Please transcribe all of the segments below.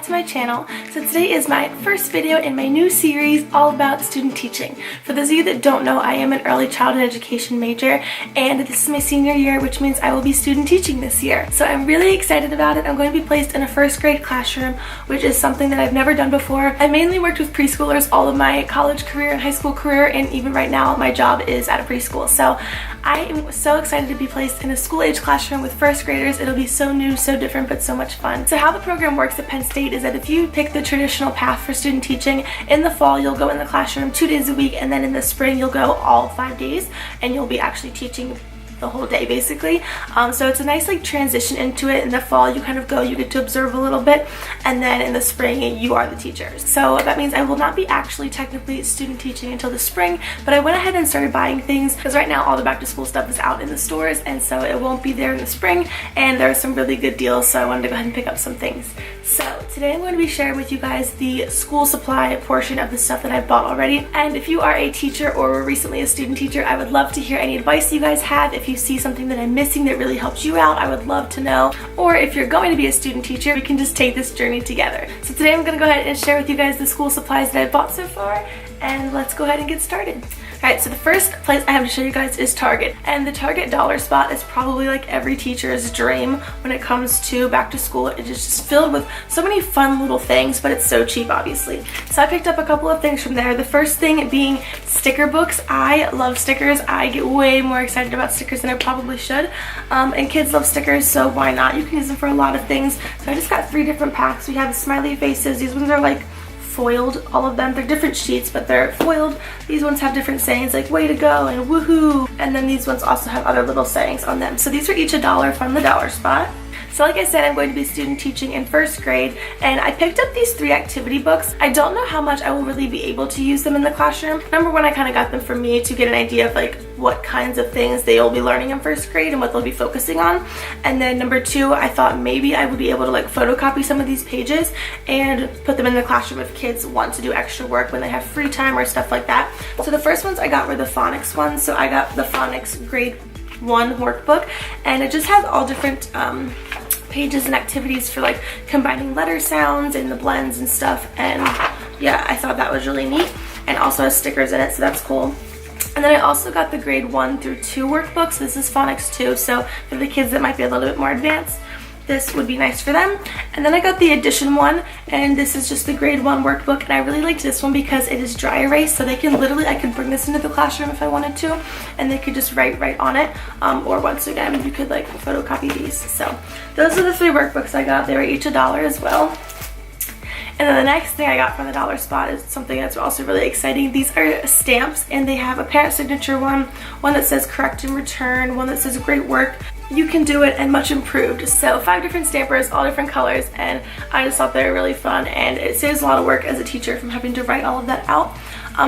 to my channel. So today is my first video in my new series all about student teaching. For those of you that don't know, I am an early childhood education major and this is my senior year, which means I will be student teaching this year. So I'm really excited about it. I'm going to be placed in a first grade classroom, which is something that I've never done before. I mainly worked with preschoolers all of my college career and high school career, and even right now my job is at a preschool. So I am so excited to be placed in a school age classroom with first graders. It'll be so new, so different, but so much fun. So how the program works at Penn State is that if you pick the traditional path for student teaching, in the fall you'll go in the classroom 2 days a week, and then in the spring you'll go all 5 days and you'll be actually teaching the whole day basically. So it's a nice transition into it. In the fall you kind of go, you get to observe a little bit, and then in the spring you are the teachers. So that means I will not be actually technically student teaching until the spring, but I went ahead and started buying things because right now all the back to school stuff is out in the stores, and so it won't be there in the spring, and there are some really good deals, so I wanted to go ahead and pick up some things. So today I'm going to be sharing with you guys the school supply portion of the stuff that I've bought already, and if you are a teacher or were recently a student teacher, I would love to hear any advice you guys have. If you see something that I'm missing that really helps you out, I would love to know. Or if you're going to be a student teacher, we can just take this journey together. So today I'm going to go ahead and share with you guys the school supplies that I've bought so far, and let's go ahead and get started. Alright, so the first place I have to show you guys is Target, and the Target dollar spot is probably like every teacher's dream when it comes to back to school. It is just filled with so many fun little things, but it's so cheap obviously. So I picked up a couple of things from there. The first thing being sticker books. I love stickers. I get way more excited about stickers than I probably should, and kids love stickers, so why not? You can use them for a lot of things. So I just got 3 different packs. We have smiley faces. These ones are like foiled, all of them. They're different sheets, but they're foiled. These ones have different sayings like way to go and woohoo, and then these ones also have other little sayings on them. So these are each $1 from the dollar spot. So like I said, I'm going to be student teaching in first grade, and I picked up these 3 activity books. I don't know how much I will really be able to use them in the classroom. Number one, I kind of got them for me to get an idea of what kinds of things they will be learning in first grade and what they'll be focusing on. And then number 2, I thought maybe I would be able to photocopy some of these pages and put them in the classroom if kids want to do extra work when they have free time or stuff like that. So the first ones I got were the phonics ones. So I got the phonics grade 1 workbook, and it just has all different pages and activities for combining letter sounds and the blends and stuff, and yeah, I thought that was really neat, and also has stickers in it, so that's cool. And then I also got the grade 1 through 2 workbooks. This is phonics 2, so for the kids that might be a little bit more advanced, this would be nice for them. And then I got the addition one, and this is just the grade 1 workbook, and I really liked this one because it is dry erase, so they can literally, I could bring this into the classroom if I wanted to, and they could just write right on it, or once again you could photocopy these. So those are the 3 workbooks I got. They were each $1 as well. And then the next thing I got from the dollar spot is something that's also really exciting. These are stamps, and they have a parent signature one that says correct and return, one that says great work, you can do it, and much improved. So 5 different stampers, all different colors, and I just thought they were really fun, and it saves a lot of work as a teacher from having to write all of that out.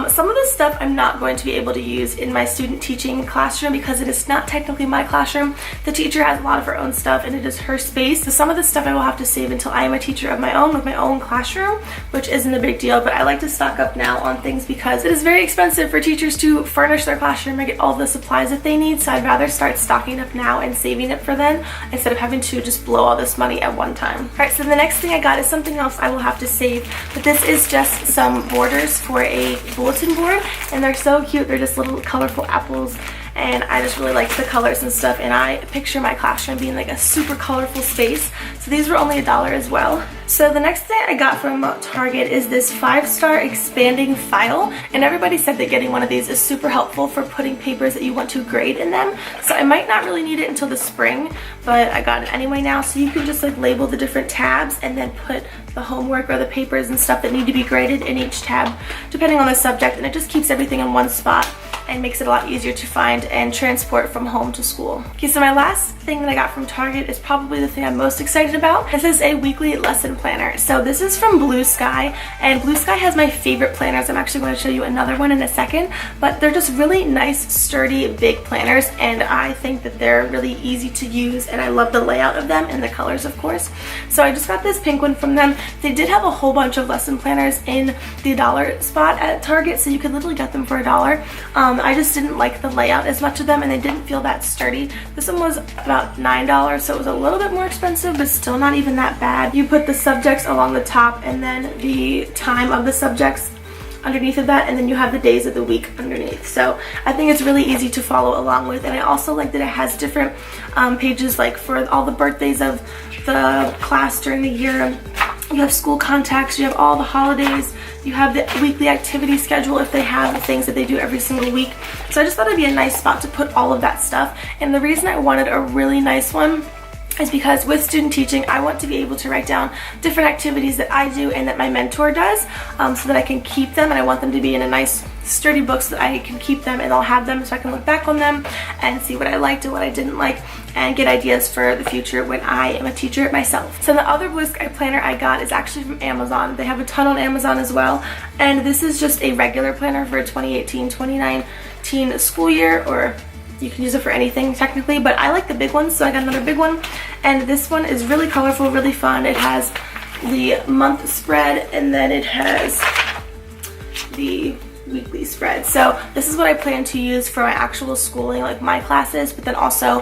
Some of this stuff I'm not going to be able to use in my student teaching classroom because it is not technically my classroom. The teacher has a lot of her own stuff, and it is her space. So some of this stuff I will have to save until I am a teacher of my own with my own classroom, which isn't a big deal, but I like to stock up now on things because it is very expensive for teachers to furnish their classroom and get all the supplies that they need. So I'd rather start stocking up now and saving it for then instead of having to just blow all this money at one time. Alright, so the next thing I got is something else I will have to save, but this is just some borders for a bulletin board, and they're so cute. They're just little colorful apples, and I just really like the colors and stuff, and I picture my classroom being a super colorful space. So these were only $1 as well. So the next thing I got from Target is this 5-star expanding file, and everybody said that getting one of these is super helpful for putting papers that you want to grade in them. So I might not really need it until the spring, but I got it anyway now. So you can just label the different tabs and then put the homework or the papers and stuff that need to be graded in each tab depending on the subject, and it just keeps everything in one spot and makes it a lot easier to find and transport from home to school. Okay, so my last thing that I got from Target is probably the thing I'm most excited about. This is a weekly lesson planner. So this is from Blue Sky, and Blue Sky has my favorite planners. I'm actually going to show you another one in a second, but they're just really nice, sturdy, big planners, and I think that they're really easy to use, and I love the layout of them and the colors, of course. So I just got this pink one from them. They did have a whole bunch of lesson planners in the dollar spot at Target, so you could literally get them for $1. I just didn't like the layout as much of them, and they didn't feel that sturdy. This one was about $9, so it was a little bit more expensive, but still not even that bad. You put the subjects along the top and then the time of the subjects underneath of that, and then you have the days of the week underneath. So I think it's really easy to follow along with, and I also like that it has different pages, like for all the birthdays of the class during the year. You have school contacts, you have all the holidays, you have the weekly activity schedule if they have things that they do every single week. So I just thought it'd be a nice spot to put all of that stuff. And the reason I wanted a really nice one is because with student teaching, I want to be able to write down different activities that I do and that my mentor does, so that I can keep them, and I want them to be in a nice sturdy book so that I can keep them and I'll have them so I can look back on them and see what I liked and what I didn't like and get ideas for the future when I am a teacher myself. So the other Blue Sky planner I got is actually from Amazon. They have a ton on Amazon as well, and this is just a regular planner for 2018-2019 school year, or you can use it for anything technically, but I like the big one, so I got another big one. And this one is really colorful, really fun. It has the month spread, and then it has the weekly spread. So this is what I plan to use for my actual schooling, like my classes, but then also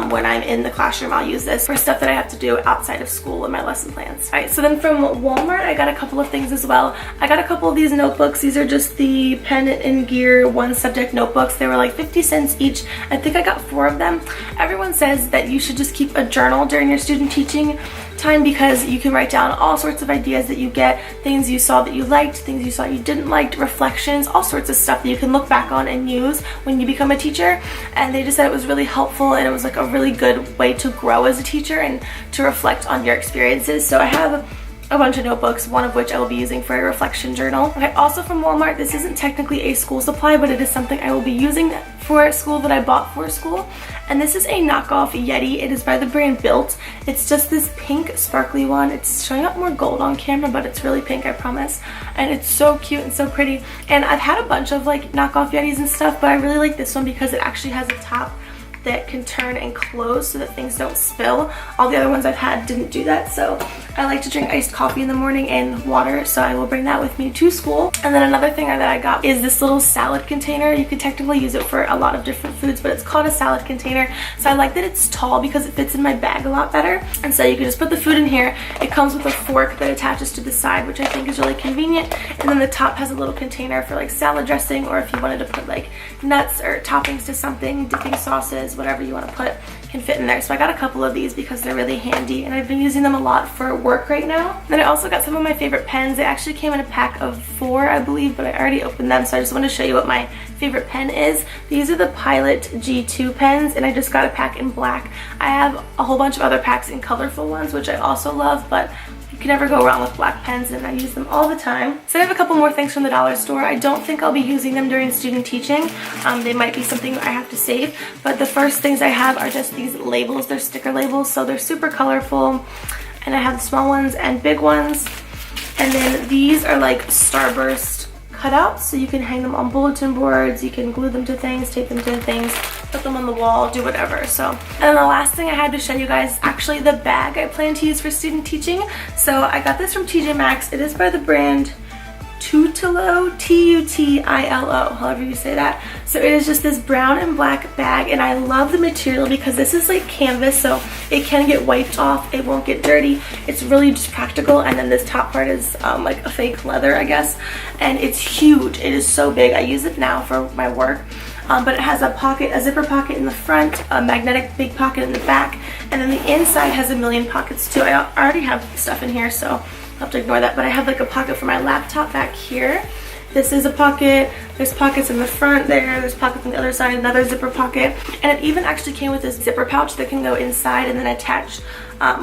when I'm in the classroom, I'll use this for stuff that I have to do outside of school and my lesson plans. Alright, so then from Walmart, I got a couple of things as well. I got a couple of these notebooks. These are just the Pen and Gear one subject notebooks. They were like 50 cents each. I think I got 4 of them. Everyone says that you should just keep a journal during your student teaching time because you can write down all sorts of ideas that you get, things you saw that you liked, things you saw you didn't like, reflections, all sorts of stuff that you can look back on and use when you become a teacher. And they just said it was really helpful, and it was like a really good way to grow as a teacher and to reflect on your experiences. So I have a bunch of notebooks, one of which I will be using for a reflection journal. Okay, also from Walmart, this isn't technically a school supply, but it is something I will be using for school that I bought for school. And this is a knockoff Yeti. It is by the brand Built. It's just this pink sparkly one. It's showing up more gold on camera, but it's really pink, I promise. And it's so cute and so pretty. And I've had a bunch of like knockoff Yetis and stuff, but I really like this one because it actually has a top that can turn and close so that things don't spill. All the other ones I've had didn't do that, so I like to drink iced coffee in the morning and water, so I will bring that with me to school. And then another thing that I got is this little salad container. You can technically use it for a lot of different foods, but it's called a salad container. So I like that it's tall because it fits in my bag a lot better. And so you can just put the food in here. It comes with a fork that attaches to the side, which I think is really convenient. And then the top has a little container for like salad dressing, or if you wanted to put like nuts or toppings to something, dipping sauces, whatever you want to put can fit in there. So I got a couple of these because they're really handy, and I've been using them a lot for work right now. Then I also got some of my favorite pens. They actually came in a pack of 4, I believe, but I already opened them, so I just want to show you what my favorite pen is. These are the Pilot G2 pens, and I just got a pack in black. I have a whole bunch of other packs in colorful ones, which I also love, but you can never go wrong with black pens, and I use them all the time. So I have a couple more things from the dollar store. I don't think I'll be using them during student teaching. They might be something I have to save, but the first things I have are just these labels. They're sticker labels, so they're super colorful, and I have the small ones and big ones. And then these are like Starburst cutouts, so you can hang them on bulletin boards, you can glue them to things, tape them to things, put them on the wall, do whatever. So, and then the last thing I had to show you guys is actually the bag I plan to use for student teaching. So I got this from TJ Maxx. It is by the brand Tutilo, T-U-T-I-L-O, however you say that. So it is just this brown and black bag, and I love the material because this is like canvas, so it can get wiped off, it won't get dirty. It's really just practical. And then this top part is like a fake leather, I guess, and it's huge. It is so big. I use it now for my work. But it has a pocket, a zipper pocket in the front, a magnetic big pocket in the back, and then the inside has a million pockets too. I already have stuff in here, so I'll have to ignore that, but I have like a pocket for my laptop back here. This is a pocket, there's pockets in the front there's pockets on the other side, another zipper pocket, and it even actually came with this zipper pouch that can go inside and then attach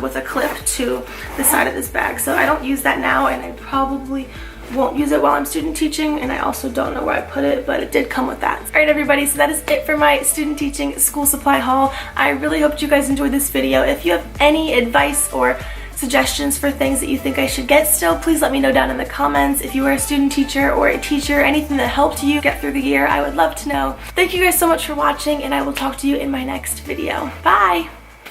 with a clip to the side of this bag. So I don't use that now, and I probably won't use it while I'm student teaching, and I also don't know where I put it, but it did come with that. Alright everybody, so that is it for my student teaching school supply haul. I really hope you guys enjoyed this video. If you have any advice or suggestions for things that you think I should get still, please let me know down in the comments. If you are a student teacher or a teacher, anything that helped you get through the year, I would love to know. Thank you guys so much for watching, and I will talk to you in my next video. Bye!